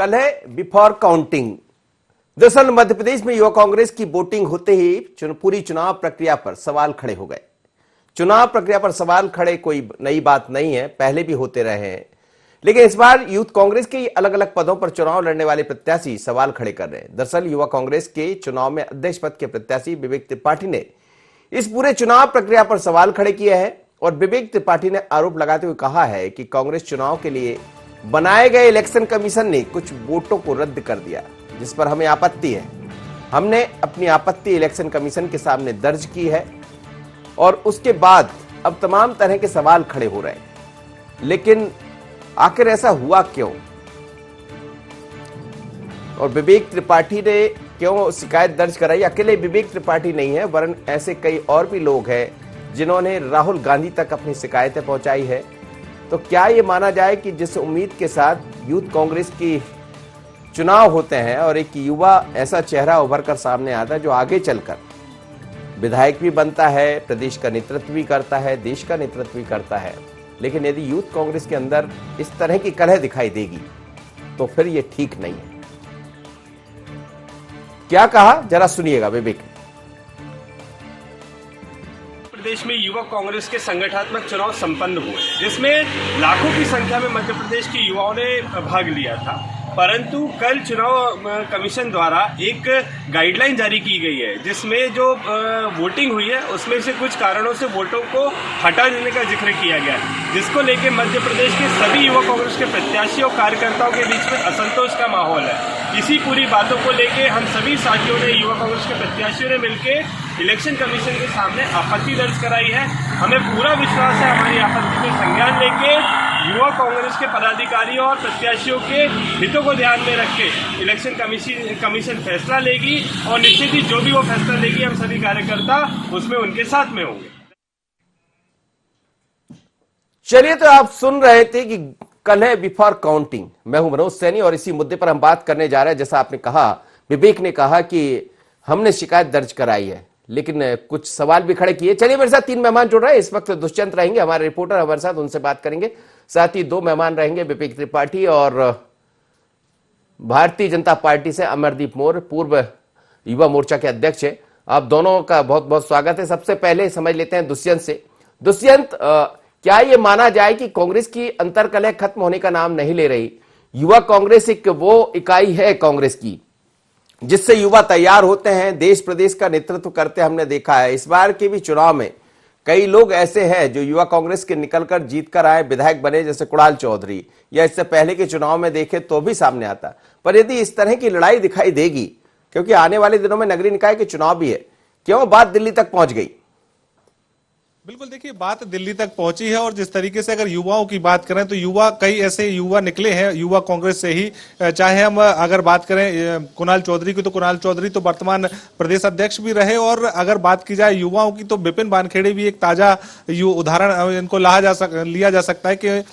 कलह before counting. दरअसल मध्य प्रदेश में युवा कांग्रेस की वोटिंग होते ही पूरी चुनाव प्रक्रिया पर सवाल खड़े हो गए। चुनाव प्रक्रिया पर सवाल खड़े कोई नई बात नहीं है, पहले भी होते रहे हैं, लेकिन इस बार यूथ कांग्रेस के अलग अलग पदों पर चुनाव लड़ने वाले प्रत्याशी सवाल खड़े कर रहे हैं। दरअसल युवा कांग्रेस के चुनाव में अध्यक्ष पद के प्रत्याशी विवेक त्रिपाठी ने इस पूरे चुनाव प्रक्रिया पर सवाल खड़े किए हैं और विवेक त्रिपाठी ने आरोप लगाते हुए कहा है कि कांग्रेस चुनाव के लिए बनाए गए इलेक्शन कमीशन ने कुछ वोटों को रद्द कर दिया, जिस पर हमें आपत्ति है। हमने अपनी आपत्ति इलेक्शन कमीशन के सामने दर्ज की है और उसके बाद अब तमाम तरह के सवाल खड़े हो रहे हैं, लेकिन आखिर ऐसा हुआ क्यों और विवेक त्रिपाठी ने क्यों शिकायत दर्ज कराई? अकेले विवेक त्रिपाठी नहीं है, वरन ऐसे कई और भी लोग हैं जिन्होंने राहुल गांधी तक अपनी शिकायतें पहुंचाई है। तो क्या ये माना जाए कि जिस उम्मीद के साथ यूथ कांग्रेस की चुनाव होते हैं और एक युवा ऐसा चेहरा उभर कर सामने आता है जो आगे चलकर विधायक भी बनता है, प्रदेश का नेतृत्व भी करता है, देश का नेतृत्व भी करता है, लेकिन यदि यूथ कांग्रेस के अंदर इस तरह की कलह दिखाई देगी तो फिर ये ठीक नहीं है। क्या कहा जरा सुनिएगा विवेक। प्रदेश में युवा कांग्रेस के संगठनात्मक चुनाव संपन्न हुए, जिसमें लाखों की संख्या में मध्य प्रदेश के युवाओं ने भाग लिया था। परंतु कल चुनाव कमीशन द्वारा एक गाइडलाइन जारी की गई है, जिसमें जो वोटिंग हुई है उसमें से कुछ कारणों से वोटों को हटा देने का जिक्र किया गया है, जिसको लेकर मध्य प्रदेश के सभी युवा कांग्रेस के प्रत्याशियों और कार्यकर्ताओं के बीच में असंतोष का माहौल है। इसी पूरी बातों को लेकर हम सभी साथियों ने, युवा कांग्रेस के प्रत्याशियों ने मिलकर इलेक्शन कमीशन के सामने आपत्ति दर्ज कराई है। हमें पूरा विश्वास है हमारी आपत्ति में संज्ञान लेके युवा कांग्रेस के पदाधिकारियों और प्रत्याशियों के हितों को ध्यान में रख के इलेक्शन कमीशन फैसला लेगी और निश्चित ही जो भी वो फैसला लेगी हम सभी कार्यकर्ता उसमें उनके साथ में होंगे। चलिए, तो आप सुन रहे थे कि कलह बिफोर काउंटिंग। मैं हूं मनोज सैनी और इसी मुद्दे पर हम बात करने जा रहे हैं। जैसा आपने कहा, विवेक ने कहा कि हमने शिकायत दर्ज कराई है, लेकिन कुछ सवाल भी खड़े किए। चलिए, मेरे साथ 3 मेहमान जुड़ रहे हैं। इस वक्त दुष्यंत रहेंगे, हमारे रिपोर्टर हमारे साथ, उनसे बात करेंगे। साथ ही 2 मेहमान रहेंगे, विवेक त्रिपाठी और भारतीय जनता पार्टी से अमरदीप मौर्य, पूर्व युवा मोर्चा के अध्यक्ष है। आप दोनों का बहुत बहुत स्वागत है। सबसे पहले समझ लेते हैं दुष्यंत से। दुष्यंत, क्या ये माना जाए कि कांग्रेस की अंतर्कलह खत्म होने का नाम नहीं ले रही? युवा कांग्रेस एक वो इकाई है कांग्रेस की जिससे युवा तैयार होते हैं, देश प्रदेश का नेतृत्व करते हमने देखा है। इस बार के भी चुनाव में कई लोग ऐसे हैं जो युवा कांग्रेस के निकलकर जीत कर आए, विधायक बने, जैसे कुणाल चौधरी, या इससे पहले के चुनाव में देखे तो भी सामने आता। पर यदि इस तरह की लड़ाई दिखाई देगी, क्योंकि आने वाले दिनों में नगरीय निकाय के चुनाव भी है, क्यों बात दिल्ली तक पहुंच गई? बिल्कुल, देखिए, बात दिल्ली तक पहुंची है और जिस तरीके से अगर युवाओं की बात करें तो युवा, कई ऐसे युवा निकले हैं युवा कांग्रेस से ही। चाहे हम अगर बात करें कुणाल चौधरी की, तो कुणाल चौधरी तो वर्तमान प्रदेश अध्यक्ष भी रहे, और अगर बात की जाए युवाओं की तो विपिन वानखेड़े भी एक ताजा उदाहरण इनको लिया जा सकता है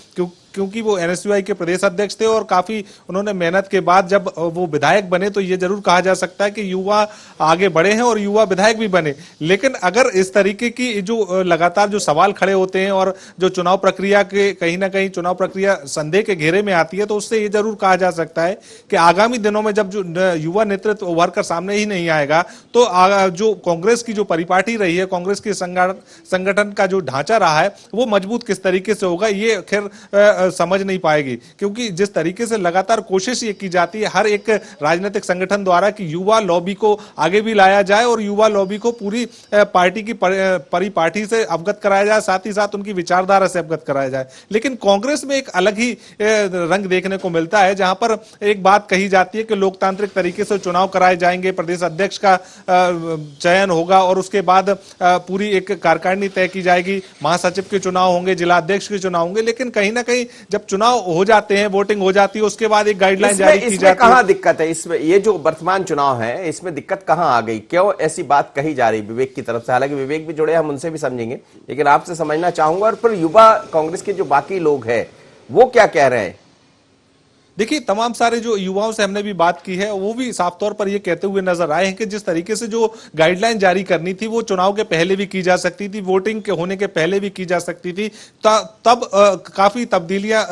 क्योंकि वो एनएसयूआई के प्रदेश अध्यक्ष थे और काफी उन्होंने मेहनत के बाद जब वो विधायक बने तो ये जरूर कहा जा सकता है कि युवा आगे बढ़े हैं और युवा विधायक भी बने। लेकिन अगर इस तरीके की जो लगातार जो सवाल खड़े होते हैं और जो चुनाव प्रक्रिया के कहीं ना कहीं चुनाव प्रक्रिया संदेह के घेरे में आती है, तो उससे ये जरूर कहा जा सकता है कि आगामी दिनों में जब जो युवा नेतृत्व उभर कर सामने ही नहीं आएगा तो जो कांग्रेस की जो परिपाटी रही है, कांग्रेस के संगठन का जो ढांचा रहा है, वो मजबूत किस तरीके से होगा ये खैर समझ नहीं पाएगी। क्योंकि जिस तरीके से लगातार कोशिश ये की जाती है हर एक राजनीतिक संगठन द्वारा कि युवा लॉबी को आगे भी लाया जाए और युवा लॉबी को पूरी पार्टी की परिपाटी से अवगत कराया जाए, साथ ही साथ उनकी विचारधारा से अवगत कराया जाए। लेकिन कांग्रेस में एक अलग ही रंग देखने को मिलता है, जहां पर एक बात कही जाती है कि लोकतांत्रिक तरीके से चुनाव कराए जाएंगे, प्रदेश अध्यक्ष का चयन होगा और उसके बाद पूरी एक कार्यकारिणी तय की जाएगी, महासचिव के चुनाव होंगे, जिला अध्यक्ष के चुनाव होंगे। लेकिन कहीं ना कहीं जब चुनाव हो जाते हैं, वोटिंग हो जाती है, उसके बाद एक गाइडलाइन जारी की जाती है। कहां दिक्कत है इसमें? ये जो वर्तमान चुनाव है इसमें दिक्कत कहां आ गई? क्यों ऐसी बात कही जा रही विवेक की तरफ से? हालांकि विवेक भी जुड़े, हम उनसे भी समझेंगे, लेकिन आपसे समझना चाहूंगा। और फिर युवा कांग्रेस के जो बाकी लोग हैं वो क्या कह रहे हैं? देखिए, तमाम सारे जो युवाओं से हमने भी बात की है वो भी साफ तौर पर ये कहते हुए नजर आए हैं कि जिस तरीके से जो गाइडलाइन जारी करनी थी वो चुनाव के पहले भी की जा सकती थी, वोटिंग के होने के पहले भी की जा सकती थी, तब काफी तब्दीलियां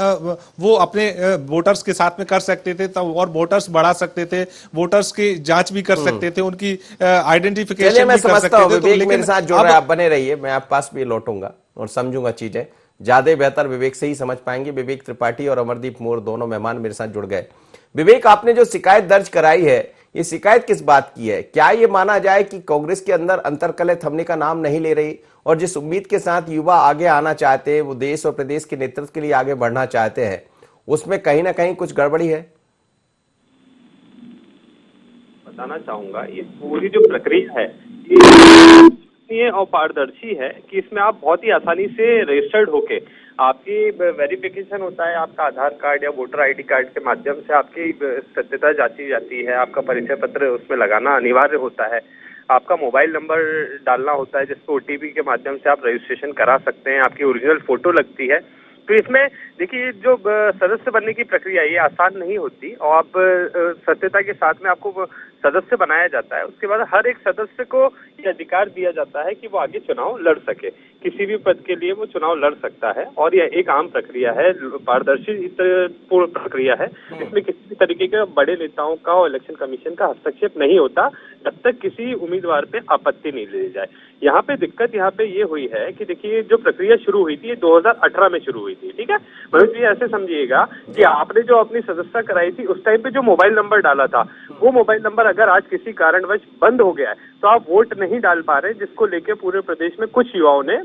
वो अपने वोटर्स के साथ में कर सकते थे, तब और वोटर्स बढ़ा सकते थे, वोटर्स की जांच भी कर सकते थे, उनकी चलिए, आइडेंटिफिकेशन मैं भी कर समझता सकते हूँ थे। तो विवेक मेरे लेकिन साथ जुड़ रहे हैं, अब आप बने रहिए, मैं आप पास भी लौटूंगा और समझूंगा चीजें ज्यादा बेहतर विवेक से ही समझ पाएंगे। विवेक त्रिपाठी और अमरदीप मोर दोनों मेहमान मेरे साथ जुड़ गए। विवेक, आपने जो शिकायत दर्ज कराई है, ये शिकायत किस बात की है? क्या ये माना जाए कि कांग्रेस के अंदर अंतरकलह थमने का नाम नहीं ले रही और जिस उम्मीद के साथ युवा आगे आना चाहते हैं, वो देश और प्रदेश के नेतृत्व के लिए आगे बढ़ना चाहते हैं, उसमें कहीं ना कहीं कुछ गड़बड़ी है? बताना चाहूंगा, ये पूरी जो प्रक्रिया है ये और पारदर्शी है कि इसमें आप बहुत ही आसानी से रजिस्टर्ड होके आपकी वेरिफिकेशन होता है, आपका आधार कार्ड या वोटर आईडी कार्ड के माध्यम से आपकी सत्यता जांची जाती है, आपका परिचय पत्र उसमें लगाना अनिवार्य होता है, आपका मोबाइल नंबर डालना होता है जिसको ओटीपी के माध्यम से आप रजिस्ट्रेशन करा सकते हैं, आपकी ओरिजिनल फोटो लगती है। तो इसमें देखिए, जो सदस्य बनने की प्रक्रिया ये आसान नहीं होती और आप सत्यता के साथ में आपको सदस्य बनाया जाता है। उसके बाद हर एक सदस्य को ये अधिकार दिया जाता है कि वो आगे चुनाव लड़ सके, किसी भी पद के लिए वो चुनाव लड़ सकता है और यह एक आम प्रक्रिया है, पारदर्शी पूर्ण प्रक्रिया है। इसमें किसी भी तरीके के बड़े नेताओं का और इलेक्शन कमीशन का हस्तक्षेप नहीं होता जब तक किसी उम्मीदवार पे आपत्ति नहीं ली जाए। यहाँ पे दिक्कत यहाँ पे ये हुई है कि देखिए, जो प्रक्रिया शुरू हुई थी ये 2018 में शुरू हुई थी, ठीक है। मनोज जी, ऐसे समझिएगा कि आपने जो अपनी सदस्यता कराई थी उस टाइम पे जो मोबाइल नंबर डाला था, वो मोबाइल नंबर अगर आज किसी कारणवश बंद हो गया है तो आप वोट नहीं डाल पा रहे, जिसको लेके पूरे प्रदेश में कुछ युवाओं ने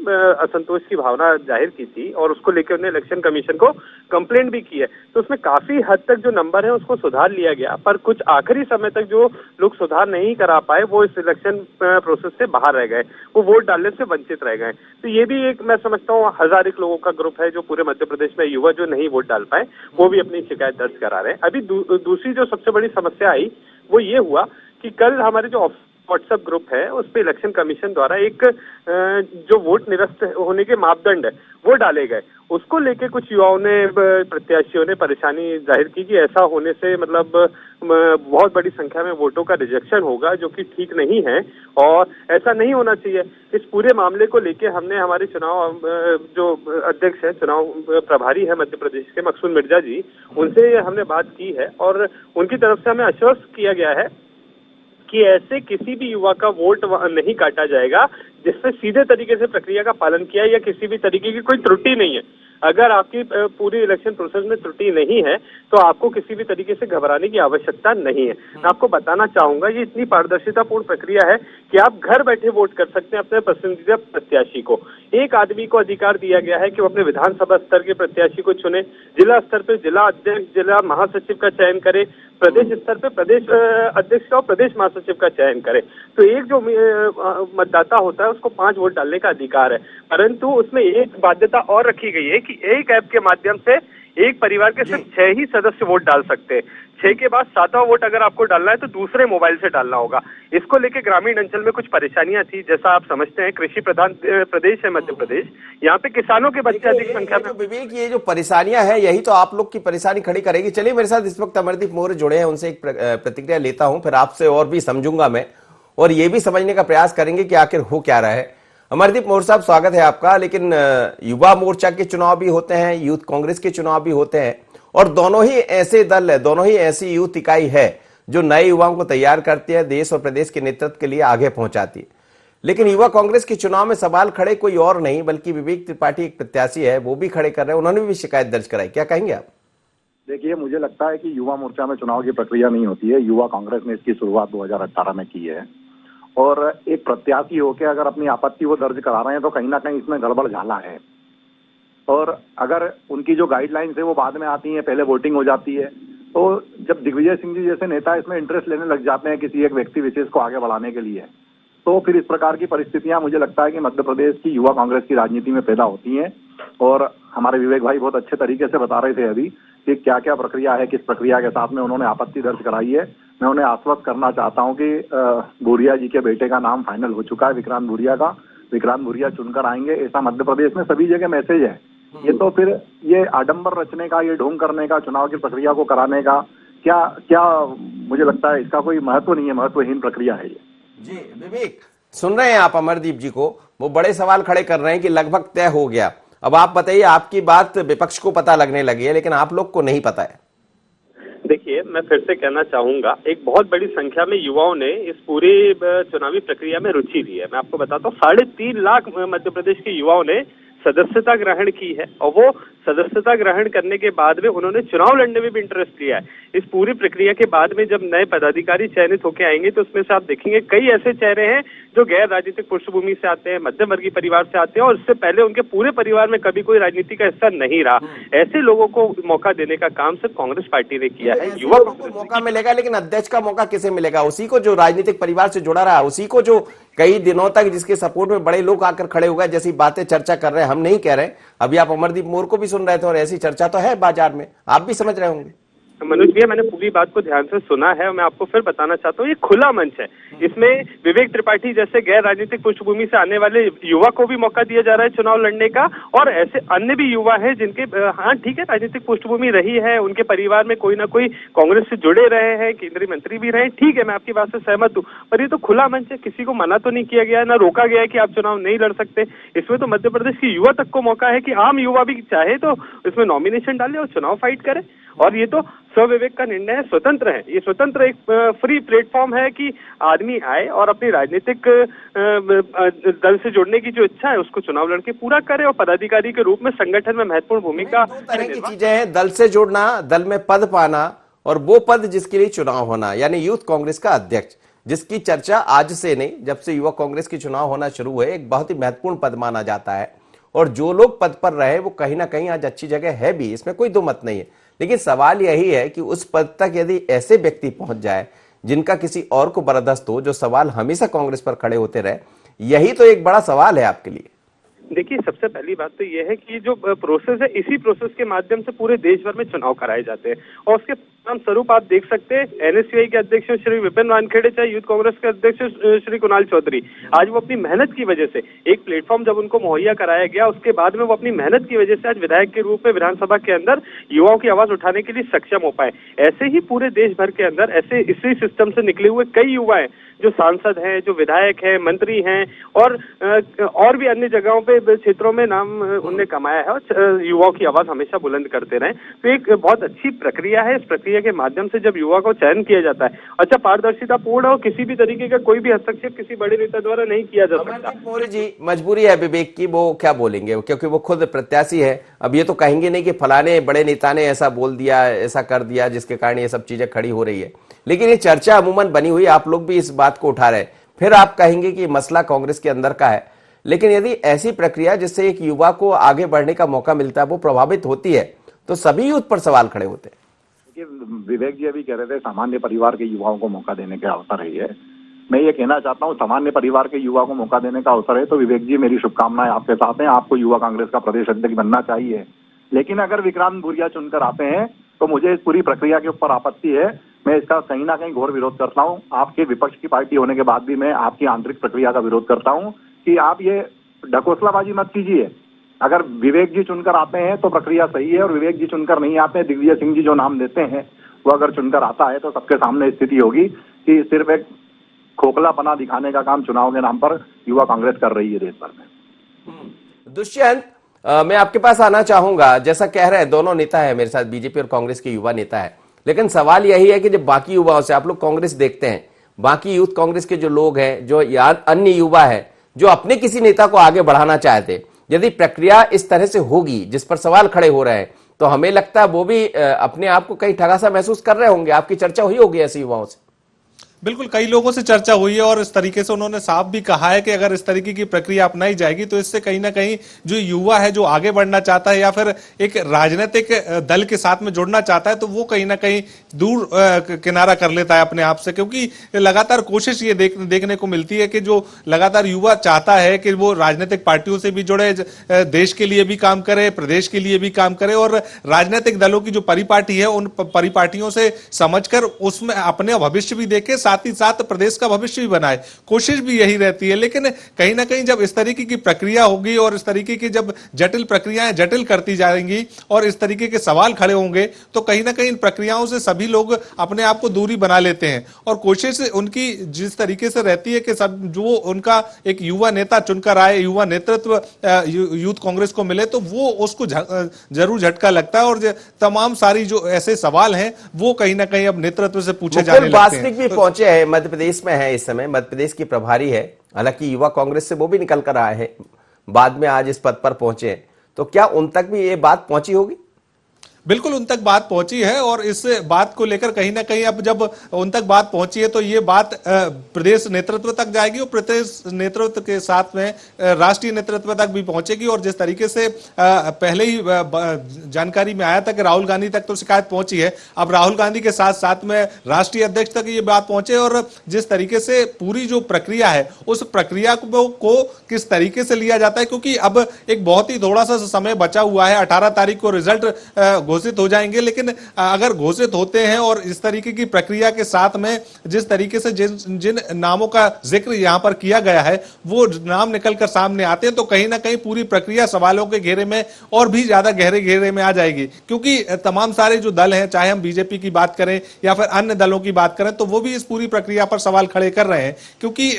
असंतोष की भावना जाहिर की थी और उसको लेके उन्होंने इलेक्शन कमीशन को कंप्लेंट भी की है। तो उसमें काफी हद तक जो नंबर है उसको सुधार लिया गया, पर कुछ आखिरी समय तक जो लोग सुधार नहीं करा पाए वो इस इलेक्शन प्रोसेस से बाहर रह गए, वो वोट डालने से वंचित रह गए। तो ये भी एक, मैं समझता हूँ, 1000 एक लोगों का ग्रुप है जो पूरे मध्य प्रदेश में युवा जो नहीं वोट डाल पाए, वो भी अपनी शिकायत दर्ज करा रहे हैं। अभी दूसरी जो सबसे बड़ी समस्या आई वो ये हुआ कि कल हमारे जो व्हाट्सएप ग्रुप है उस पे इलेक्शन कमीशन द्वारा एक जो वोट निरस्त होने के मापदंड है वो डाले गए, उसको लेके कुछ युवाओं ने, प्रत्याशियों ने परेशानी जाहिर की कि ऐसा होने से मतलब बहुत बड़ी संख्या में वोटों का रिजेक्शन होगा, जो कि ठीक नहीं है और ऐसा नहीं होना चाहिए। इस पूरे मामले को लेके हमने हमारे चुनाव जो अध्यक्ष है, चुनाव प्रभारी है मध्य प्रदेश के, मकसूद मिर्जा जी, उनसे हमने बात की है और उनकी तरफ से हमें आश्वस्त किया गया है कि ऐसे किसी भी युवा का वोट नहीं काटा जाएगा जिससे सीधे तरीके से प्रक्रिया का पालन किया या किसी भी तरीके की कोई त्रुटि नहीं है। अगर आपकी पूरी इलेक्शन प्रोसेस में त्रुटि नहीं है तो आपको किसी भी तरीके से घबराने की आवश्यकता नहीं है। मैं आपको बताना चाहूंगा, ये इतनी पारदर्शितापूर्ण प्रक्रिया है कि आप घर बैठे वोट कर सकते हैं अपने पसंदीदा प्रत्याशी को। एक आदमी को अधिकार दिया गया है कि वो अपने विधानसभा स्तर के प्रत्याशी को चुने, जिला स्तर पर जिला अध्यक्ष, जिला महासचिव का चयन करे, प्रदेश स्तर पे प्रदेश अध्यक्ष का और प्रदेश महासचिव का चयन करे। तो एक जो मतदाता होता है उसको 5 वोट डालने का अधिकार है, परंतु उसमें एक बाध्यता और रखी गई है कि एक ऐप के माध्यम से एक परिवार के सिर्फ 6 ही सदस्य वोट डाल सकते हैं। 6 के बाद 7वां वोट अगर आपको डालना है तो दूसरे मोबाइल से डालना होगा। इसको लेके ग्रामीण अंचल में कुछ परेशानियां थी, जैसा आप समझते हैं कृषि प्रधान प्रदेश है मध्य प्रदेश, यहाँ पे किसानों के बच्चे अधिक संख्या में। विवेक, ये जो परेशानियां हैं यही तो आप लोग की परेशानी खड़ी करेगी। चलिए, मेरे साथ इस वक्त अमरदीप मोर जुड़े हैं, उनसे एक प्रतिक्रिया लेता हूं, फिर आपसे और भी समझूंगा मैं और ये भी समझने का प्रयास करेंगे कि आखिर हो क्या रहा है। अमरदीप मोर साहब, स्वागत है आपका। लेकिन युवा मोर्चा के चुनाव भी होते हैं, यूथ कांग्रेस के चुनाव भी होते हैं और दोनों ही ऐसे दल है, दोनों ही ऐसी यूथ इकाई है जो नए युवाओं को तैयार करती है, देश और प्रदेश के नेतृत्व के लिए आगे पहुंचाती है। लेकिन युवा कांग्रेस के चुनाव में सवाल खड़े कोई और नहीं बल्कि विवेक त्रिपाठी एक प्रत्याशी है, वो भी खड़े कर रहे हैं, उन्होंने भी शिकायत दर्ज कराई। क्या कहेंगे आप? देखिए, मुझे लगता है कि युवा मोर्चा में चुनाव की प्रक्रिया नहीं होती है। युवा कांग्रेस ने इसकी शुरुआत 2018 में की है और एक प्रत्याशी होकर अगर अपनी आपत्ति वो दर्ज करा रहे हैं तो कहीं ना कहीं इसमें गड़बड़ झाला है। और अगर उनकी जो गाइडलाइंस है वो बाद में आती है, पहले वोटिंग हो जाती है, तो जब दिग्विजय सिंह जी जैसे नेता इसमें इंटरेस्ट लेने लग जाते हैं किसी एक व्यक्ति विशेष को आगे बढ़ाने के लिए, तो फिर इस प्रकार की परिस्थितियां मुझे लगता है कि मध्य प्रदेश की युवा कांग्रेस की राजनीति में पैदा होती हैं। और हमारे विवेक भाई बहुत अच्छे तरीके से बता रहे थे अभी कि क्या क्या प्रक्रिया है, किस प्रक्रिया के साथ में उन्होंने आपत्ति दर्ज कराई है। मैं उन्हें आश्वस्त करना चाहता हूं कि भूरिया जी के बेटे का नाम फाइनल हो चुका है, विक्रांत भूरिया का। विक्रांत भूरिया चुनकर आएंगे, ऐसा मध्य प्रदेश में सभी जगह मैसेज है ये तो फिर ये आडंबर रचने का, ये ढोंग करने का, चुनाव की प्रक्रिया को कराने का क्या क्या मुझे लगता है इसका कोई महत्व नहीं है, महत्वहीन प्रक्रिया है ये। जी विवेक, सुन रहे हैं आप अमरदीप जी को, वो बड़े सवाल खड़े कर रहे हैं कि लगभग तय हो गया। अब आप बताइए, आपकी बात विपक्ष को पता लगने लगी है लेकिन आप लोग को नहीं पता है। देखिए, मैं फिर से कहना चाहूंगा, एक बहुत बड़ी संख्या में युवाओं ने इस पूरी चुनावी प्रक्रिया में रुचि ली है। मैं आपको बताता हूँ, 3.5 लाख मध्य प्रदेश के युवाओं ने सदस्यता ग्रहण की है और वो सदस्यता ग्रहण करने के बाद में उन्होंने चुनाव लड़ने में भी इंटरेस्ट लिया है। इस पूरी प्रक्रिया के बाद में जब नए पदाधिकारी चयनित होकर आएंगे तो उसमें से आप देखेंगे कई ऐसे चेहरे हैं जो गैर राजनीतिक पृष्ठभूमि से आते हैं, मध्यम वर्गीय परिवार से आते हैं और इससे पहले उनके पूरे परिवार में कभी कोई राजनीति का हिस्सा नहीं रहा। ऐसे लोगों को मौका देने का काम सिर्फ कांग्रेस पार्टी ने किया है। युवा को मौका मिलेगा, लेकिन अध्यक्ष का मौका किसे मिलेगा? उसी को जो राजनीतिक परिवार से जुड़ा रहा, उसी को जो कई दिनों तक जिसके सपोर्ट में बड़े लोग आकर खड़े हो गए, जैसी बातें चर्चा कर रहे हैं। हम नहीं कह रहे, अभी आप अमरदीप मोर को भी सुन रहे थे और ऐसी चर्चा तो है बाजार में, आप भी समझ रहे होंगे। मनोज भैया, मैंने पूरी बात को ध्यान से सुना है और मैं आपको फिर बताना चाहता हूँ, ये खुला मंच है। इसमें विवेक त्रिपाठी जैसे गैर राजनीतिक पृष्ठभूमि से आने वाले युवा को भी मौका दिया जा रहा है चुनाव लड़ने का, और ऐसे अन्य भी युवा हैं जिनके हाँ ठीक है राजनीतिक पृष्ठभूमि रही है, उनके परिवार में कोई ना कोई कांग्रेस से जुड़े रहे हैं, केंद्रीय मंत्री भी रहे, ठीक है, मैं आपकी बात से सहमत हूँ, पर ये तो खुला मंच है, किसी को मना तो नहीं किया गया है, ना रोका गया है कि आप चुनाव नहीं लड़ सकते। इसमें तो मध्य प्रदेश की युवा तक को मौका है कि आम युवा भी चाहे तो इसमें नॉमिनेशन डाले और चुनाव फाइट करे। और ये तो स्वविवेक का निर्णय है, स्वतंत्र है, ये स्वतंत्र एक फ्री प्लेटफॉर्म है कि आदमी आए और अपनी राजनीतिक दल से जुड़ने की जो इच्छा है उसको चुनाव लड़के पूरा करे और पदाधिकारी के रूप में संगठन में महत्वपूर्ण भूमिका। दो तरह की चीजें हैं, दल से जुड़ना, दल में पद पाना, और वो पद जिसके लिए चुनाव होना, यानी यूथ कांग्रेस का अध्यक्ष, जिसकी चर्चा आज से नहीं, जब से युवा कांग्रेस की चुनाव होना शुरू हुए, एक बहुत ही महत्वपूर्ण पद माना जाता है। और जो लोग पद पर रहे वो कहीं ना कहीं आज अच्छी जगह है भी, इसमें कोई दो मत नहीं है। लेकिन सवाल यही है कि उस पद तक यदि ऐसे व्यक्ति पहुंच जाए जिनका किसी और को बर्दाश्त हो, जो सवाल हमेशा कांग्रेस पर खड़े होते रहे, यही तो एक बड़ा सवाल है आपके लिए। देखिए, सबसे पहली बात तो यह है कि जो प्रोसेस है, इसी प्रोसेस के माध्यम से पूरे देश भर में चुनाव कराए जाते हैं और उसके परिणाम स्वरूप आप देख सकते हैं एनएसयूआई के अध्यक्ष श्री विपिन वानखेड़े, चाहे यूथ कांग्रेस के अध्यक्ष श्री कुणाल चौधरी, आज वो अपनी मेहनत की वजह से एक प्लेटफॉर्म जब उनको मुहैया कराया गया, उसके बाद में वो अपनी मेहनत की वजह से आज विधायक के रूप में विधानसभा के अंदर युवाओं की आवाज उठाने के लिए सक्षम हो पाए। ऐसे ही पूरे देश भर के अंदर ऐसे इसी सिस्टम से निकले हुए कई युवा हैं जो सांसद हैं, जो विधायक हैं, मंत्री हैं और भी अन्य जगहों पे क्षेत्रों में नाम उनने कमाया है और युवाओं की आवाज हमेशा बुलंद करते रहे। तो एक बहुत अच्छी प्रक्रिया है। इस प्रक्रिया के माध्यम से जब युवा को चयन किया जाता है, अच्छा पारदर्शिता पूर्ण और किसी भी तरीके का कोई भी हस्तक्षेप किसी बड़े नेता द्वारा नहीं किया जा सकता। मोरे जी, मजबूरी है विवेक की, वो क्या बोलेंगे क्योंकि वो खुद प्रत्याशी है। अब ये तो कहेंगे नहीं कि फलाने बड़े नेता ने ऐसा बोल दिया, ऐसा कर दिया, जिसके कारण ये सब चीजें खड़ी हो रही है। लेकिन ये चर्चा अमूमन बनी हुई, आप लोग भी इस बात को उठा रहे, फिर आप कहेंगे कि मसला कांग्रेस के अंदर का है। लेकिन यदि ऐसी प्रक्रिया जिससे एक युवा को आगे बढ़ने का मौका मिलता है वो प्रभावित होती है, तो सभी यूथ पर सवाल खड़े होते हैं। विवेक जी अभी कह रहे थे सामान्य परिवार के युवाओं को मौका देने का अवसर है ये। मैं ये कहना चाहता हूँ, सामान्य परिवार के युवा को मौका देने का अवसर है तो विवेक जी मेरी शुभकामनाएं आपके साथ हैं, आपको युवा कांग्रेस का प्रदेश अध्यक्ष बनना चाहिए। लेकिन अगर विक्रांत भूरिया चुनकर आते हैं तो मुझे इस पूरी प्रक्रिया के ऊपर आपत्ति है। मैं इसका कहीं ना कहीं घोर विरोध करता हूं। आपके विपक्ष की पार्टी होने के बाद भी मैं आपकी आंतरिक प्रक्रिया का विरोध करता हूं कि आप ये ढकोसलाबाजी मत कीजिए। अगर विवेक जी चुनकर आते हैं तो प्रक्रिया सही है, और विवेक जी चुनकर नहीं आते हैं, दिग्विजय सिंह जी जो नाम देते हैं वो अगर चुनकर आता है तो सबके सामने स्थिति होगी कि सिर्फ एक खोखलापना दिखाने का काम चुनाव के नाम पर युवा कांग्रेस कर रही है देश भर में। दुष्यंत, मैं आपके पास आना चाहूंगा। जैसा कह रहे हैं दोनों नेता है मेरे साथ, बीजेपी और कांग्रेस के युवा नेता है, लेकिन सवाल यही है कि जब बाकी युवाओं से आप लोग कांग्रेस देखते हैं, बाकी यूथ कांग्रेस के जो लोग हैं, जो अन्य युवा है जो अपने किसी नेता को आगे बढ़ाना चाहते, यदि प्रक्रिया इस तरह से होगी जिस पर सवाल खड़े हो रहे हैं, तो हमें लगता है वो भी अपने आप को कहीं ठगा सा महसूस कर रहे होंगे। आपकी चर्चा हुई होगी ऐसे युवाओं से? बिल्कुल, कई लोगों से चर्चा हुई है और इस तरीके से उन्होंने साफ भी कहा है कि अगर इस तरीके की प्रक्रिया अपनाई जाएगी तो इससे कहीं ना कहीं जो युवा है जो आगे बढ़ना चाहता है या फिर एक राजनीतिक दल के साथ में जुड़ना चाहता है तो वो कहीं ना कहीं दूर किनारा कर लेता है अपने आप से, क्योंकि लगातार कोशिश ये देखने को मिलती है कि जो लगातार युवा चाहता है कि वो राजनीतिक पार्टियों से भी जुड़े, देश के लिए भी काम करे, प्रदेश के लिए भी काम करे और राजनीतिक दलों की जो परिपाटी है उन परिपाटियों से समझकर उसमें अपने भविष्य भी देखे, साथ ही साथ प्रदेश का भविष्य भी बनाए, कोशिश भी यही रहती है। लेकिन कहीं ना कहीं जब इस तरीके की प्रक्रिया होगी और इस तरीके की जब जटिल प्रक्रियाएं जटिल करती जाएंगी और इस तरीके के सवाल खड़े होंगे, तो कहीं ना कहीं इन प्रक्रियाओं से सभी लोग अपने आप को दूरी बना लेते हैं। और कोशिश उनकी जिस तरीके से रहती है कि सब जो उनका एक युवा नेता चुनकर आए, युवा नेतृत्व यूथ कांग्रेस को मिले, तो वो उसको जरूर झटका लगता है। और तमाम सारी जो ऐसे सवाल हैं वो कहीं ना कहीं अब नेतृत्व से पूछे जाने लगते हैं। वासनिक भी पहुंचे हैं, मध्य प्रदेश में है, इस समय मध्य प्रदेश की प्रभारी है, हालांकि युवा कांग्रेस से वो भी निकल कर आए हैं, बाद में आज इस पद पर पहुंचे हैं, तो क्या उन तक भी ये बात पहुंची होगी? बिल्कुल उन तक बात पहुंची है और इस बात को लेकर कहीं ना कहीं अब जब उन तक बात पहुंची है तो ये बात प्रदेश नेतृत्व तक जाएगी और प्रदेश नेतृत्व के साथ में राष्ट्रीय नेतृत्व तक भी पहुंचेगी। और जिस तरीके से पहले ही जानकारी में आया था कि राहुल गांधी तक तो शिकायत पहुंची है, अब राहुल गांधी के साथ साथ में राष्ट्रीय अध्यक्ष तक ये बात पहुंचे। और जिस तरीके से पूरी जो प्रक्रिया है उस प्रक्रिया को किस तरीके से लिया जाता है, क्योंकि अब एक बहुत ही थोड़ा सा समय बचा हुआ है, 18 तारीख को रिजल्ट घोषित हो जाएंगे। लेकिन अगर घोषित होते हैं और इस तरीके की प्रक्रिया के साथ में जिस तरीके से जिन नामों का जिक्र यहां पर किया गया है वो नाम निकलकर सामने आते हैं, तो कहीं ना कहीं पूरी प्रक्रिया सवालों के घेरे में और भी ज्यादा गहरे घेरे में आ जाएगी। क्योंकि तमाम सारे जो दल हैं, चाहे हम बीजेपी की बात करें या फिर अन्य दलों की बात करें, तो वो भी इस पूरी प्रक्रिया पर सवाल खड़े कर रहे हैं। क्योंकि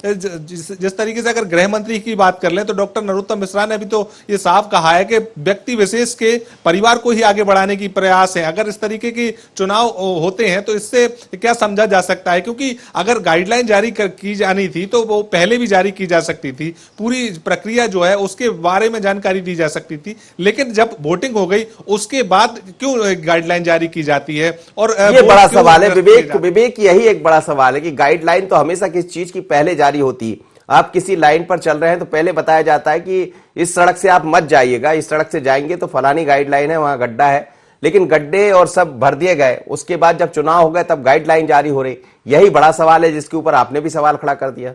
जिस तरीके से अगर गृह मंत्री की बात कर लें तो डॉक्टर नरोत्तम मिश्रा ने भी तो ये साफ कहा है कि व्यक्ति विशेष के परिवार को ही आगे बढ़ाने की प्रयास है। अगर इस तरीके के चुनाव होते हैं तो इससे क्या समझा जा सकता है? क्योंकि अगर गाइडलाइन जारी की जानी थी तो वो पहले भी जारी की जा सकती थी, पूरी प्रक्रिया जो है उसके बारे में जानकारी दी जा सकती थी। लेकिन जब वोटिंग हो गई उसके बाद क्यों गाइडलाइन जारी की जाती है? और ये बड़ा सवाल है विवेक, यही एक बड़ा सवाल है कि गाइडलाइन तो हमेशा किस चीज की पहले जारी होती है। आप किसी लाइन पर चल रहे हैं तो पहले बताया जाता है कि इस सड़क से आप मत जाइएगा, इस सड़क से जाएंगे तो फलानी गाइडलाइन है, वहां गड्ढा है। लेकिन गड्ढे और सब भर दिए गए, उसके बाद जब चुनाव हो गए तब गाइडलाइन जारी हो रही। यही बड़ा सवाल है जिसके ऊपर आपने भी सवाल खड़ा कर दिया।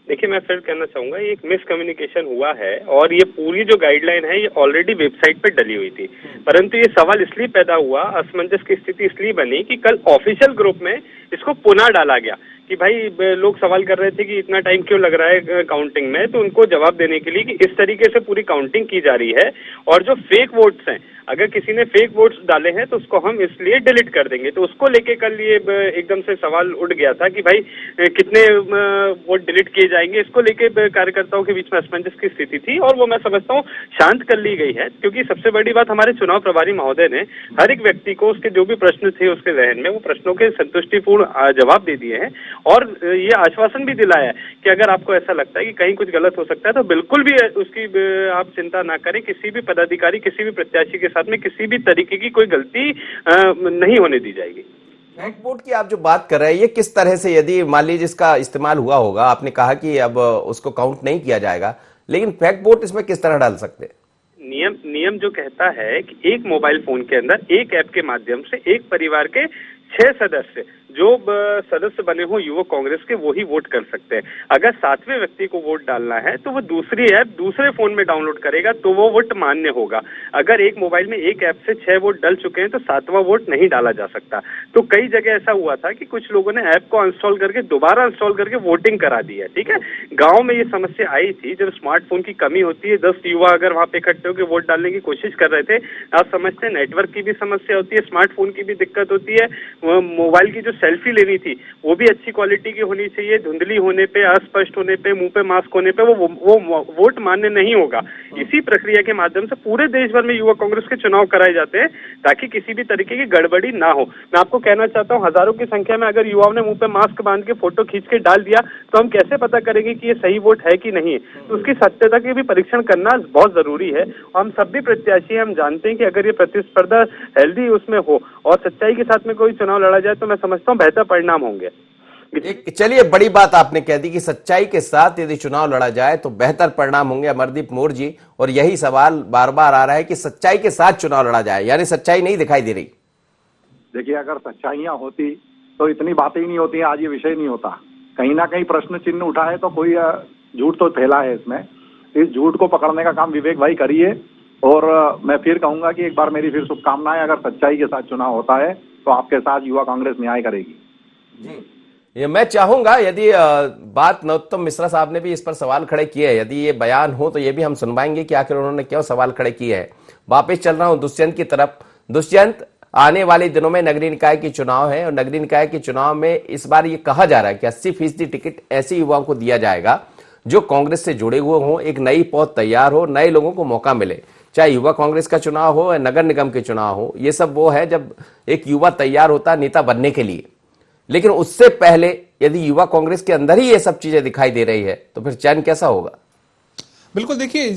देखिए, मैं फिर कहना चाहूंगा ये एक मिसकम्युनिकेशन हुआ है और ये पूरी जो गाइडलाइन है ये ऑलरेडी वेबसाइट पे डली हुई थी, परंतु ये सवाल इसलिए पैदा हुआ, असमंजस की स्थिति इसलिए बनी कि कल ऑफिशियल ग्रुप में इसको पुनः डाला गया कि भाई लोग सवाल कर रहे थे कि इतना टाइम क्यों लग रहा है काउंटिंग में, तो उनको जवाब देने के लिए कि इस तरीके से पूरी काउंटिंग की जा रही है और जो फेक वोट्स हैं, अगर किसी ने फेक वोट्स डाले हैं तो उसको हम इसलिए डिलीट कर देंगे। तो उसको लेके कल ये एकदम से सवाल उठ गया था कि भाई कितने वोट डिलीट किए जाएंगे, इसको लेके कार्यकर्ताओं के बीच में असमंजस की स्थिति थी और वो मैं समझता हूँ शांत कर ली गई है। क्योंकि सबसे बड़ी बात, हमारे चुनाव प्रभारी महोदय ने हर एक व्यक्ति को उसके जो भी प्रश्न थे उसके जहन में, वो प्रश्नों के संतुष्टिपूर्ण जवाब दे दिए हैं और ये आश्वासन भी दिलाया है कि अगर आपको ऐसा लगता है कि कहीं कुछ गलत हो सकता है तो बिल्कुल भी उसकी आप चिंता ना करें, किसी भी पदाधिकारी, किसी भी प्रत्याशी के साथ में किसी भी तरीके की कोई गलती नहीं होने दी जाएगी। फेक वोट की आप जो बात कर रहे हैं, ये किस तरह से, यदि मान लीजिए इसका इस्तेमाल हुआ होगा, आपने कहा कि अब उसको काउंट नहीं किया जाएगा, लेकिन फेक वोट इसमें किस तरह डाल सकते हैं? नियम जो कहता है कि एक मोबाइल फोन के अंदर एक ऐप के माध्यम से एक परिवार के 6 सदस्य जो सदस्य बने हो युवक कांग्रेस के वो ही वोट कर सकते हैं। अगर 7वें व्यक्ति को वोट डालना है तो वो दूसरी ऐप दूसरे फोन में डाउनलोड करेगा तो वो वोट मान्य होगा। अगर एक मोबाइल में एक ऐप से 6 वोट डल चुके हैं तो 7वां वोट नहीं डाला जा सकता। तो कई जगह ऐसा हुआ था कि कुछ लोगों ने ऐप को अनस्टॉल करके दोबारा इंस्टॉल करके वोटिंग करा दी है। ठीक है, गाँव में ये समस्या आई थी जब स्मार्टफोन की कमी होती है, 10 युवा अगर वहाँ पे इकट्ठे होकर वोट डालने की कोशिश कर रहे थे। आप समझते हैं नेटवर्क की भी समस्या होती है, स्मार्टफोन की भी दिक्कत होती है, मोबाइल की जो सेल्फी लेनी थी वो भी अच्छी क्वालिटी की होनी चाहिए, धुंधली होने पे, अस्पष्ट होने पे, मुंह पे मास्क होने पे वो वोट मान्य नहीं होगा। इसी प्रक्रिया के माध्यम से पूरे देश भर में युवा कांग्रेस के चुनाव कराए जाते हैं ताकि किसी भी तरीके की गड़बड़ी ना हो। मैं आपको कहना चाहता हूँ, हजारों की संख्या में अगर युवाओं ने मुंह पे मास्क बांध के फोटो खींच के डाल दिया तो हम कैसे पता करेंगे कि ये सही वोट है कि नहीं है? तो उसकी सत्यता की भी परीक्षण करना बहुत जरूरी है। हम सब भी प्रत्याशी, हम जानते हैं कि अगर ये प्रतिस्पर्धा हेल्दी उसमें हो और सच्चाई के साथ में कोई चुनाव लड़ा जाए तो मैं समझता हूँ बेहतर परिणाम होंगे। चलिए, बड़ी बात आपने कह दी कि सच्चाई के साथ यदि चुनाव लड़ा जाए तो बेहतर परिणाम होंगे, अमरदीप मोर जी। और यही सवाल बार बार आ रहा है कि सच्चाई के साथ चुनाव लड़ा जाए, यानी सच्चाई नहीं दिखाई दे रही। देखिए, अगर सच्चाइयां होती तो इतनी बातें ही नहीं होती, आज ये विषय नहीं होता। कहीं ना कहीं प्रश्न चिन्ह उठा है तो कोई झूठ तो फैला है इसमें। इस झूठ को पकड़ने का काम विवेक भाई करिए। और मैं फिर कहूंगा कि एक बार मेरी फिर शुभकामनाएं, अगर सच्चाई के साथ चुनाव होता है तो आपके साथ युवा कांग्रेस न्याय करेगी। जी, ये मैं चाहूंगा यदि बात नरोत्तम मिश्रा साहब ने भी इस पर सवाल खड़े किए हैं, यदि ये बयान हो तो ये भी हम सुनवाएंगे कि आखिर उन्होंने क्यों सवाल खड़े किए हैं। वापस चल रहा हूं दुष्यंत की तरफ। दुष्यंत, आने वाले दिनों में नगरीय निकाय की चुनाव है और नगरीय निकाय के चुनाव में इस बार ये कहा जा रहा है कि 80% टिकट ऐसे युवाओं को दिया जाएगा जो कांग्रेस से जुड़े हुए हों, एक नई पौध तैयार हो, नए लोगों को मौका मिले। चाहे युवा कांग्रेस का चुनाव हो या नगर निगम के चुनाव हो, ये सब वो है जब एक युवा तैयार होता है नेता बनने के लिए। लेकिन उससे पहले यदि युवा कांग्रेस के अंदर ही ये सब चीजें दिखाई दे रही है तो फिर चयन कैसा होगा? बिल्कुल, देखिए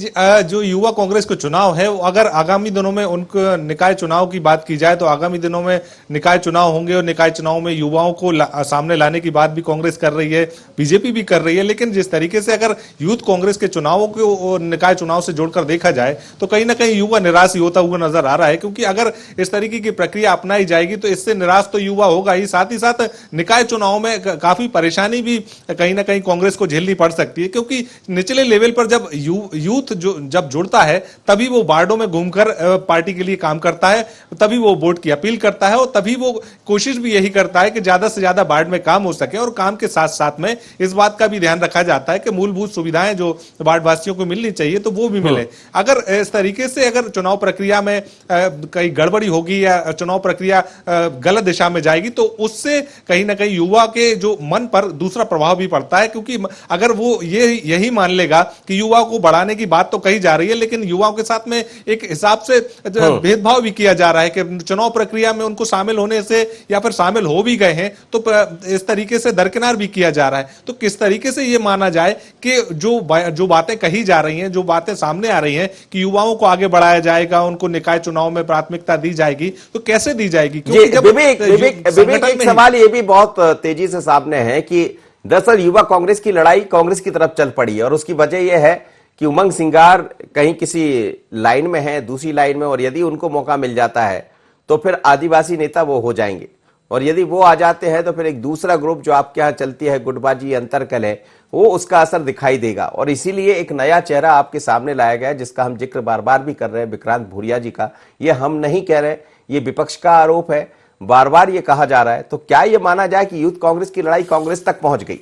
जो युवा कांग्रेस का चुनाव है, अगर आगामी दिनों में उनको निकाय चुनाव की बात की जाए तो आगामी दिनों में निकाय चुनाव होंगे और निकाय चुनाव में युवाओं को सामने लाने की बात भी कांग्रेस कर रही है, बीजेपी भी कर रही है। लेकिन जिस तरीके से अगर यूथ कांग्रेस के चुनावों को निकाय चुनाव से जोड़कर देखा जाए तो कहीं ना कहीं युवा निराश होता हुआ नजर आ रहा है, क्योंकि अगर इस तरीके की प्रक्रिया अपनाई जाएगी तो इससे निराश तो युवा होगा ही साथ निकाय चुनाव में काफी परेशानी भी कहीं ना कहीं कांग्रेस को झेलनी पड़ सकती है, क्योंकि निचले लेवल पर जब यूथ जो जब जुड़ता है तभी वो वार्डों में घूमकर पार्टी के लिए काम करता है, तभी वो वोट की अपील करता है और तभी वो कोशिश भी यही करता है कि ज्यादा से ज्यादा वार्ड में काम हो सके। और काम के साथ साथ में इस बात का भी ध्यान रखा जाता है कि मूलभूत सुविधाएं जो वार्ड वासियों को मिलनी चाहिए तो वो भी मिले। अगर इस तरीके से अगर चुनाव प्रक्रिया में कहीं गड़बड़ी होगी या चुनाव प्रक्रिया गलत दिशा में जाएगी तो उससे कहीं ना कहीं युवा के जो मन पर दूसरा प्रभाव भी पड़ता है, क्योंकि अगर वो यही मान लेगा कि युवा को बढ़ाने की बात तो कही जा रही है लेकिन युवाओं के साथ में एक हिसाब से भेदभाव भी किया जा रहा है कि चुनाव प्रक्रिया में उनको शामिल होने से या फिर शामिल हो भी गए हैं तो इस तरीके से दरकिनार भी किया जा रहा है। तो किस तरीके से यह माना जाए कि जो बातें कही जा रही हैं, जो बातें सामने आ रही हैं कि युवाओं को आगे बढ़ाया जाएगा, उनको निकाय चुनाव में प्राथमिकता दी जाएगी, तो कैसे दी जाएगी? विवेक एक सवाल ये भी बहुत तेजी से सामने है कि दरअसल युवा कांग्रेस की लड़ाई कांग्रेस की तरफ चल पड़ी है और उसकी वजह यह है कि उमंग सिंगार कहीं किसी लाइन में है, दूसरी लाइन में, और यदि उनको मौका मिल जाता है तो फिर आदिवासी नेता वो हो जाएंगे और यदि वो आ जाते हैं तो फिर एक दूसरा ग्रुप जो आपके यहाँ चलती है गुटबाजी, अंतरकल है, वो उसका असर दिखाई देगा। और इसीलिए एक नया चेहरा आपके सामने लाया गया है जिसका हम जिक्र बार बार भी कर रहे हैं, विक्रांत भूरिया जी का। ये हम नहीं कह रहे, ये विपक्ष का आरोप है, बार बार ये कहा जा रहा है। तो क्या ये माना जाए कि यूथ कांग्रेस की लड़ाई कांग्रेस तक पहुंच गई?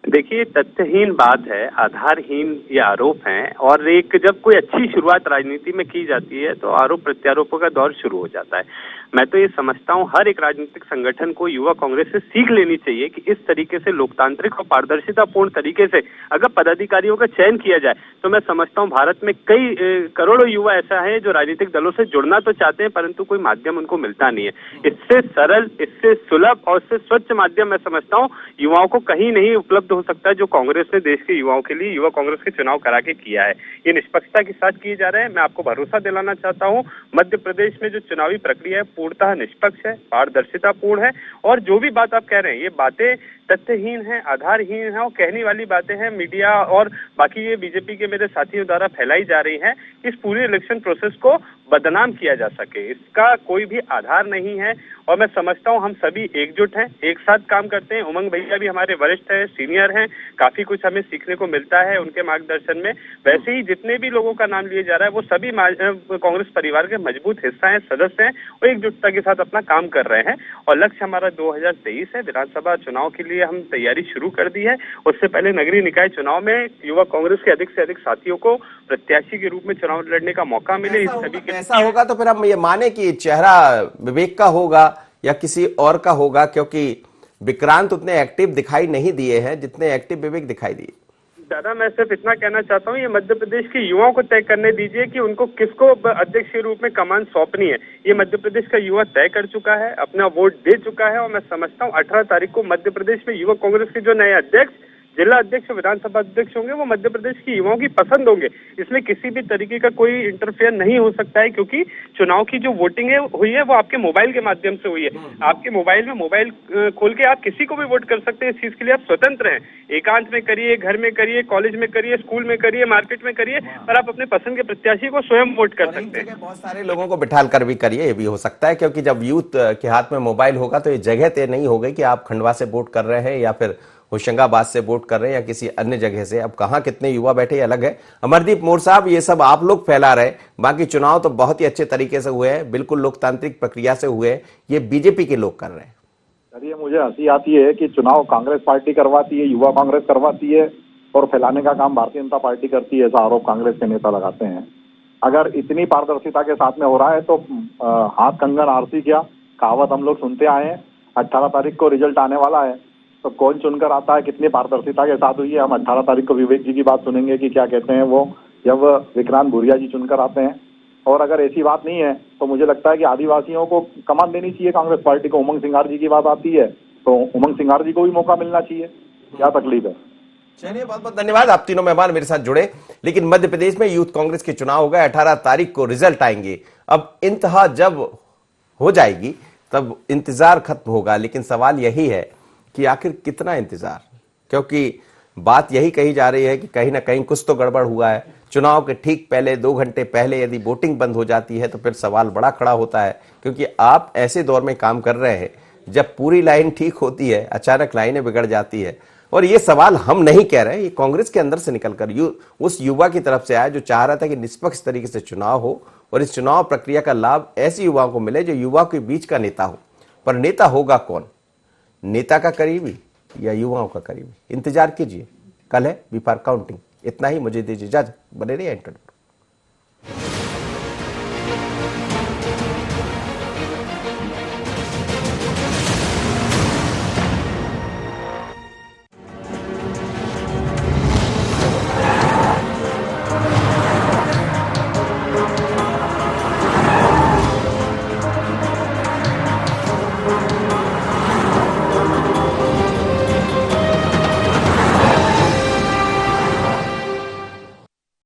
देखिए, तथ्यहीन बात है, आधारहीन ये आरोप हैं और एक जब कोई अच्छी शुरुआत राजनीति में की जाती है तो आरोप प्रत्यारोपों का दौर शुरू हो जाता है। मैं तो ये समझता हूँ हर एक राजनीतिक संगठन को युवा कांग्रेस से सीख लेनी चाहिए कि इस तरीके से लोकतांत्रिक और पारदर्शितापूर्ण तरीके से अगर पदाधिकारियों का चयन किया जाए तो मैं समझता हूँ भारत में कई करोड़ों युवा ऐसा है जो राजनीतिक दलों से जुड़ना तो चाहते हैं परंतु कोई माध्यम उनको मिलता नहीं है। इससे सरल, इससे सुलभ और इससे स्वच्छ माध्यम मैं समझता हूँ युवाओं को कहीं नहीं उपलब्ध हो सकता है जो कांग्रेस ने देश के युवाओं के लिए युवा कांग्रेस के चुनाव करा के किया है। ये निष्पक्षता के साथ किए जा रहे हैं। मैं आपको भरोसा दिलाना चाहता हूँ मध्य प्रदेश में जो चुनावी प्रक्रिया है पूर्णतः निष्पक्ष है, पारदर्शितापूर्ण है और जो भी बात आप कह रहे हैं ये बातें तथ्यहीन है, आधारहीन है और कहने वाली बातें हैं मीडिया और बाकी ये बीजेपी के मेरे साथियों द्वारा फैलाई जा रही हैं। इस पूरे इलेक्शन प्रोसेस को बदनाम किया जा सके, इसका कोई भी आधार नहीं है और मैं समझता हूँ हम सभी एकजुट हैं, एक साथ काम करते हैं। उमंग भैया भी हमारे वरिष्ठ हैं, सीनियर हैं, काफी कुछ हमें सीखने को मिलता है उनके मार्गदर्शन में। वैसे ही जितने भी लोगों का नाम लिया जा रहा है वो सभी कांग्रेस परिवार के मजबूत हिस्सा हैं, सदस्य हैं और एकजुटता के साथ अपना काम कर रहे हैं और लक्ष्य हमारा 2023 है। विधानसभा चुनाव के लिए हम तैयारी शुरू कर दी है। उससे पहले नगरीय निकाय चुनाव में युवा कांग्रेस के अधिक से अधिक साथियों को प्रत्याशी के रूप में चुनाव लड़ने का मौका मिले। इस सभी के ऐसा होगा तो फिर हम ये माने कि चेहरा विवेक का होगा या किसी और का होगा, क्योंकि विक्रांत उतने एक्टिव दिखाई नहीं दिए हैं जितने एक्टिव विवेक दिखाई दिए। दादा, मैं सिर्फ इतना कहना चाहता हूँ ये मध्य प्रदेश के युवाओं को तय करने दीजिए कि उनको किसको अध्यक्ष के रूप में कमान सौंपनी है। ये मध्य प्रदेश का युवा तय कर चुका है, अपना वोट दे चुका है और मैं समझता हूँ 18 तारीख को मध्य प्रदेश में युवा कांग्रेस के जो नए अध्यक्ष, जिला अध्यक्ष, विधानसभा अध्यक्ष होंगे वो मध्य प्रदेश की युवाओं की पसंद होंगे। इसमें किसी भी तरीके का कोई इंटरफेयर नहीं हो सकता है क्योंकि चुनाव की जो वोटिंग है हुई है वो आपके मोबाइल के माध्यम से हुई है। आपके मोबाइल में मोबाइल खोल के आप किसी को भी वोट कर सकते हैं। इस चीज के लिए आप स्वतंत्र हैं। एकांत में करिए, घर में करिए, कॉलेज में करिए, स्कूल में करिए, मार्केट में करिए, पर आप अपने पसंद के प्रत्याशी को स्वयं वोट कर सकते हैं। बहुत सारे लोगों को बिठाल कर भी करिए, ये भी हो सकता है, क्योंकि जब यूथ के हाथ में मोबाइल होगा तो ये जगह तय नहीं होगी कि आप खंडवा से वोट कर रहे हैं या फिर होशंगाबाद से वोट कर रहे हैं या किसी अन्य जगह से। अब कहां कितने युवा बैठे अलग है। अमरदीप मोर साहब, ये सब आप लोग फैला रहे, बाकी चुनाव तो बहुत ही अच्छे तरीके से हुए हैं, बिल्कुल लोकतांत्रिक प्रक्रिया से हुए हैं, ये बीजेपी के लोग कर रहे हैं। चलिए, मुझे हंसी आती है कि चुनाव कांग्रेस पार्टी करवाती है, युवा कांग्रेस करवाती है और फैलाने का काम भारतीय जनता पार्टी करती है, ऐसा आरोप कांग्रेस के नेता लगाते हैं। अगर इतनी पारदर्शिता के साथ में हो रहा है तो हाथ कंगन आरती क्या कहावत हम लोग सुनते आए हैं। 18 तारीख को रिजल्ट आने वाला है, तो कौन चुनकर आता है, कितनी पारदर्शिता के साथ हुई है, हम 18 तारीख को विवेक जी की बात सुनेंगे कि क्या कहते हैं वो, जब विक्रांत भूरिया जी चुनकर आते हैं। और अगर ऐसी बात नहीं है तो मुझे लगता है कि आदिवासियों को कमान देनी चाहिए कांग्रेस पार्टी को। उमंग सिंघार जी की बात आती है तो उमंग सिंघार जी को भी मौका मिलना चाहिए, क्या तकलीफ है। चलिए, बहुत बहुत धन्यवाद, आप तीनों मेहमान मेरे साथ जुड़े। लेकिन मध्य प्रदेश में यूथ कांग्रेस के चुनाव हो गए, 18 तारीख को रिजल्ट आएंगे। अब इंतहा जब हो जाएगी तब इंतजार खत्म होगा, लेकिन सवाल यही है कि आखिर कितना इंतजार, क्योंकि बात यही कही जा रही है कि कहीं ना कहीं कुछ तो गड़बड़ हुआ है। चुनाव के ठीक पहले 2 घंटे पहले यदि वोटिंग बंद हो जाती है तो फिर सवाल बड़ा खड़ा होता है, क्योंकि आप ऐसे दौर में काम कर रहे हैं जब पूरी लाइन ठीक होती है, अचानक लाइनें बिगड़ जाती है। और ये सवाल हम नहीं कह रहे हैं, ये कांग्रेस के अंदर से निकलकर उस युवा की तरफ से आया जो चाह रहा था कि निष्पक्ष तरीके से चुनाव हो और इस चुनाव प्रक्रिया का लाभ ऐसे युवाओं को मिले जो युवा के बीच का नेता हो। पर नेता होगा कौन, नेता का करीबी या युवाओं का करीबी? इंतजार कीजिए, कल है वी फॉर काउंटिंग। इतना ही, मुझे दीजिए इजाजत, बने रहिए एंटरटेनमेंट।